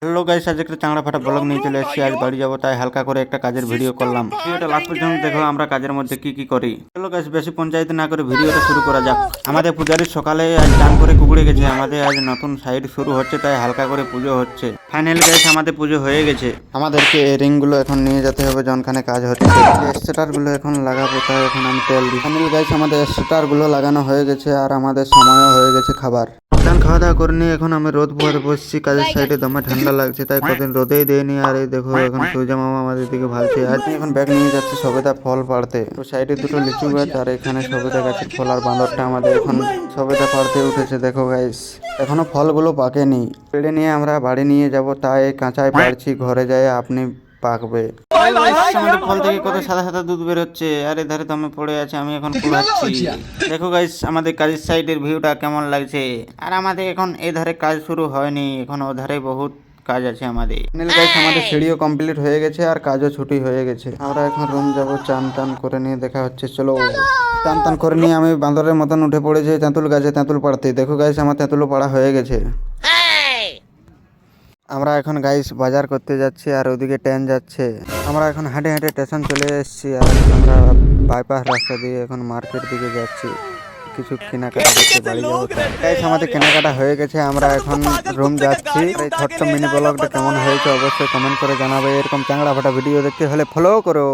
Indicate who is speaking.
Speaker 1: Hello guys, আজ একটা চাংড়া ফাটা ব্লগ নিয়ে চলে এসেছি। আজ বাড়ি যাবো, তাই হালকা করে একটা কাজের ভিডিও করলাম। ভিডিওটা লাস্ট পর্যন্ত দেখো আমরা কাজের মধ্যে কি কি করি। চলো গাইস, বেশি পঞ্চায়েত না করে ভিডিওটা শুরু করা যাক। আমাদের পূজারি সকালে আজ চান করে কুকুড়ে গেছে। আমাদের আজ নতুন সাইড শুরু হচ্ছে, তাই হালকা করে পুজো হচ্ছে। ফাইনাল গাইস, আমাদের পুজো হয়ে গেছে। আমাদেরকে এই রিংগুলো এখন নিয়ে যেতে হবে যনখানে কাজ হচ্ছে। স্টারগুলো এখন লাগাবো, তাই এখন আমি তেল দিই। ফাইনাল গাইস, আমাদের স্টারগুলো লাগানো হয়ে গেছে আর আমাদের সময়ও হয়ে গেছে খাবার। চান খাওয়া দাওয়া করে নিয়ে এখন আমি রোদ পোহাতে বসছি। কাজের সাইডে দমে ঠান্ডা লাগছে, তাই কদিন রোদেই দেয়নি। আর এই দেখো এখন সূর্য মামা আমাদের দিকে ভালছে। আজ এখন ব্যাগ নিয়ে যাচ্ছে সবেদা ফল পাড়তে। তো সাইডে দুটো লিচু গাছ আর এখানে সবেদা গাছের ফল। আর বাঁদরটা আমাদের এখন সবেদা পাড়তে উঠেছে। দেখো গাইস, এখনো ফলগুলো পাকেনি। পেড়ে নিয়ে আমরা বাড়ি নিয়ে যাব, তাই কাঁচায় পাড়ছি। ঘরে যায় আপনি পাকবে। আমাদের ফল থেকে কত সাদা সাদা দুধ বেরোচ্ছে। আর এধারে তো আমি পড়ে আছে, আমি এখন কুড়াচ্ছি। দেখো গাইস, আমাদের কাজের সাইডের ভিউটা কেমন লাগছে। আর আমাদের এখন এধারে কাজ শুরু হয়নি, এখন ওধারে বহুত কাজ আছে আমাদের। গাইস, আমাদের সিঁড়িও কমপ্লিট হয়ে গেছে আর কাজও ছুটি হয়ে গেছে। আমরা এখন রুম যাব, চান টান করে নিয়ে দেখা হচ্ছে। চলো। টান টান করে নিয়ে আমি বাঁদরের মতন উঠে পড়েছি তেঁতুল গাছে তেঁতুল পাড়তে। দেখো গাইস, আমার তেঁতুলও পাড়া হয়ে গেছে। আমরা এখন গাইস বাজার করতে যাচ্ছি আর ওদিকে ট্রেন যাচ্ছে। আমরা এখন হাঁটে হাঁটে স্টেশন চলে এসেছি। আর এখন আমরা বাইপাস রাস্তা দিয়ে এখন মার্কেট দিকে যাচ্ছি কিছু কেনাকাটা করতে বাড়ি যাবো। গাইস, আমাদের কেনাকাটা হয়ে গেছে, আমরা এখন রুম যাচ্ছি। এই ছোট্ট মিনি ব্লগটা কেমন হয়েছে অবশ্যই কমেন্ট করে জানাবে। এরকম চাংড়া ফাটা ভিডিও দেখতে হলে ফলো করো।